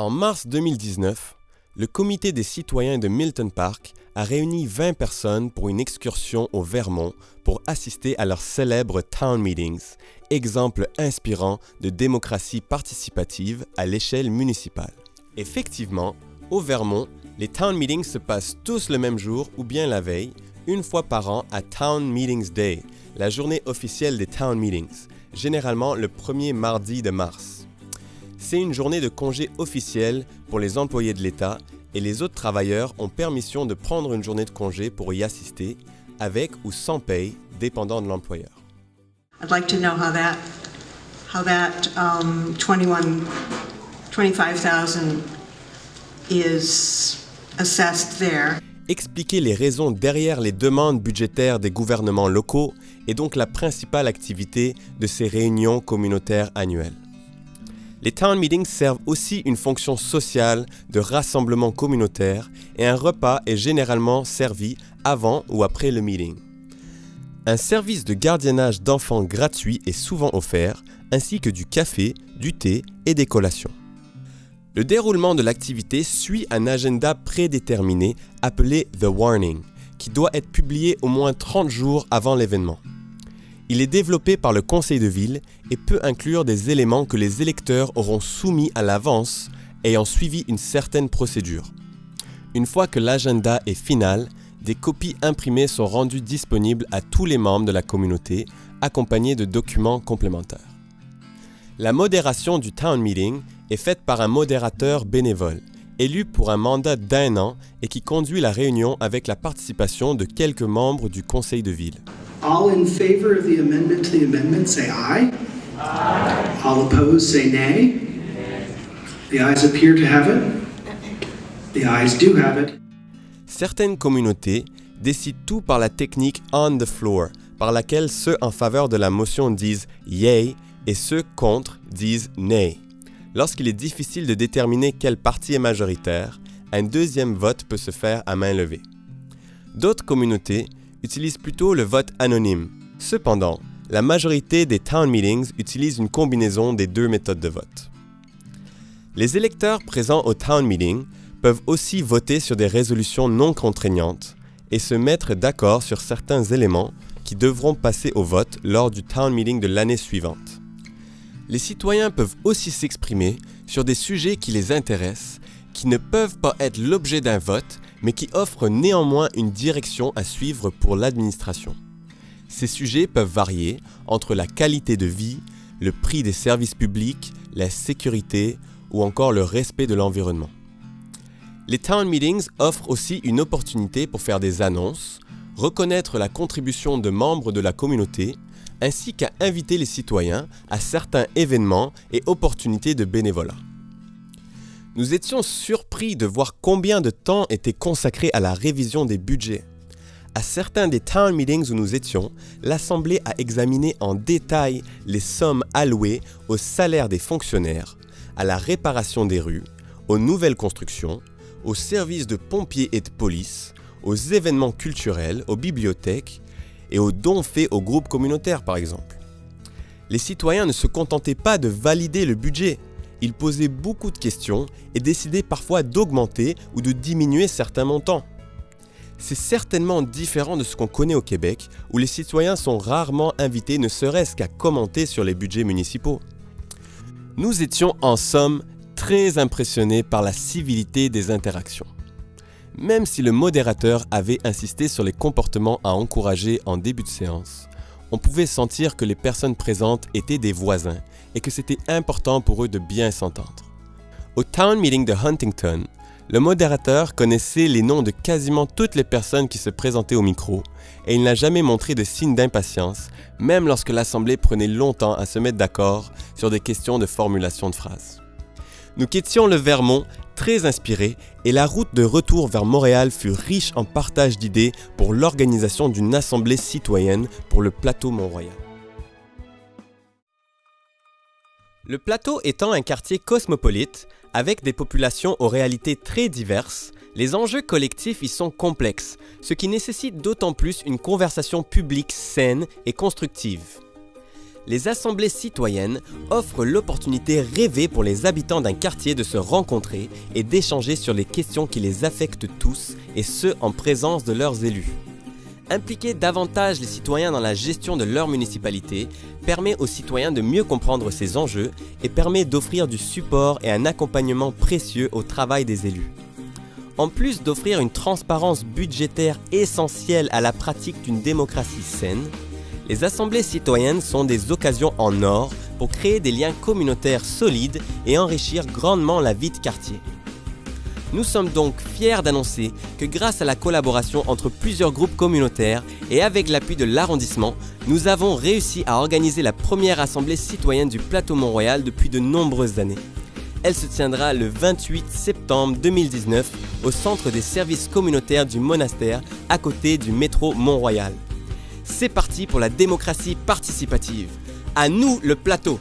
En mars 2019, le comité des citoyens de Milton Park a réuni 20 personnes pour une excursion au Vermont pour assister à leurs célèbres Town Meetings, exemple inspirant de démocratie participative à l'échelle municipale. Effectivement, au Vermont, les Town Meetings se passent tous le même jour ou bien la veille, une fois par an à Town Meetings Day, la journée officielle des Town Meetings, généralement le premier mardi de mars. C'est une journée de congé officielle pour les employés de l'État et les autres travailleurs ont permission de prendre une journée de congé pour y assister, avec ou sans paye, dépendant de l'employeur. I'd like to know how that 25,000 is assessed there. Expliquer les raisons derrière les demandes budgétaires des gouvernements locaux est donc la principale activité de ces réunions communautaires annuelles. Les Town Meetings servent aussi une fonction sociale de rassemblement communautaire et un repas est généralement servi avant ou après le meeting. Un service de gardiennage d'enfants gratuit est souvent offert, ainsi que du café, du thé et des collations. Le déroulement de l'activité suit un agenda prédéterminé appelé The Warning, qui doit être publié au moins 30 jours avant l'événement. Il est développé par le conseil de ville et peut inclure des éléments que les électeurs auront soumis à l'avance ayant suivi une certaine procédure. Une fois que l'agenda est final, des copies imprimées sont rendues disponibles à tous les membres de la communauté, accompagnées de documents complémentaires. La modération du Town Meeting est faite par un modérateur bénévole, élu pour un mandat d'1 an et qui conduit la réunion avec la participation de quelques membres du conseil de ville. All in favor of the amendment to the amendment, say aye. Aye. All opposed, say nay. The ayes appear to have it. The ayes do have it. Certaines communautés décident tout par la technique on the floor, par laquelle ceux en faveur de la motion disent yay et ceux contre disent nay. Lorsqu'il est difficile de déterminer quel parti est majoritaire, un deuxième vote peut se faire à main levée. D'autres communautés utilisent plutôt le vote anonyme. Cependant, la majorité des Town Meetings utilisent une combinaison des deux méthodes de vote. Les électeurs présents au Town Meeting peuvent aussi voter sur des résolutions non contraignantes et se mettre d'accord sur certains éléments qui devront passer au vote lors du Town Meeting de l'année suivante. Les citoyens peuvent aussi s'exprimer sur des sujets qui les intéressent, qui ne peuvent pas être l'objet d'un vote, mais qui offrent néanmoins une direction à suivre pour l'administration. Ces sujets peuvent varier entre la qualité de vie, le prix des services publics, la sécurité ou encore le respect de l'environnement. Les Town Meetings offrent aussi une opportunité pour faire des annonces, reconnaître la contribution de membres de la communauté, ainsi qu'à inviter les citoyens à certains événements et opportunités de bénévolat. Nous étions surpris de voir combien de temps était consacré à la révision des budgets. À certains des Town Meetings où nous étions, l'Assemblée a examiné en détail les sommes allouées aux salaires des fonctionnaires, à la réparation des rues, aux nouvelles constructions, aux services de pompiers et de police, aux événements culturels, aux bibliothèques et aux dons faits aux groupes communautaires par exemple. Les citoyens ne se contentaient pas de valider le budget. Ils posaient beaucoup de questions et décidaient parfois d'augmenter ou de diminuer certains montants. C'est certainement différent de ce qu'on connaît au Québec, où les citoyens sont rarement invités ne serait-ce qu'à commenter sur les budgets municipaux. Nous étions en somme très impressionnés par la civilité des interactions. Même si le modérateur avait insisté sur les comportements à encourager en début de séance, on pouvait sentir que les personnes présentes étaient des voisins et que c'était important pour eux de bien s'entendre. Au Town Meeting de Huntington, le modérateur connaissait les noms de quasiment toutes les personnes qui se présentaient au micro et il n'a jamais montré de signe d'impatience, même lorsque l'Assemblée prenait longtemps à se mettre d'accord sur des questions de formulation de phrases. Nous quittions le Vermont très inspirés et la route de retour vers Montréal fut riche en partage d'idées pour l'organisation d'une assemblée citoyenne pour le plateau Mont-Royal. Le plateau étant un quartier cosmopolite, avec des populations aux réalités très diverses, les enjeux collectifs y sont complexes, ce qui nécessite d'autant plus une conversation publique saine et constructive. Les assemblées citoyennes offrent l'opportunité rêvée pour les habitants d'un quartier de se rencontrer et d'échanger sur les questions qui les affectent tous, et ce en présence de leurs élus. Impliquer davantage les citoyens dans la gestion de leur municipalité permet aux citoyens de mieux comprendre ces enjeux et permet d'offrir du support et un accompagnement précieux au travail des élus. En plus d'offrir une transparence budgétaire essentielle à la pratique d'une démocratie saine, les assemblées citoyennes sont des occasions en or pour créer des liens communautaires solides et enrichir grandement la vie de quartier. Nous sommes donc fiers d'annoncer que grâce à la collaboration entre plusieurs groupes communautaires et avec l'appui de l'arrondissement, nous avons réussi à organiser la première assemblée citoyenne du plateau Mont-Royal depuis de nombreuses années. Elle se tiendra le 28 septembre 2019 au centre des services communautaires du monastère à côté du métro Mont-Royal. C'est parti pour la démocratie participative. À nous le plateau!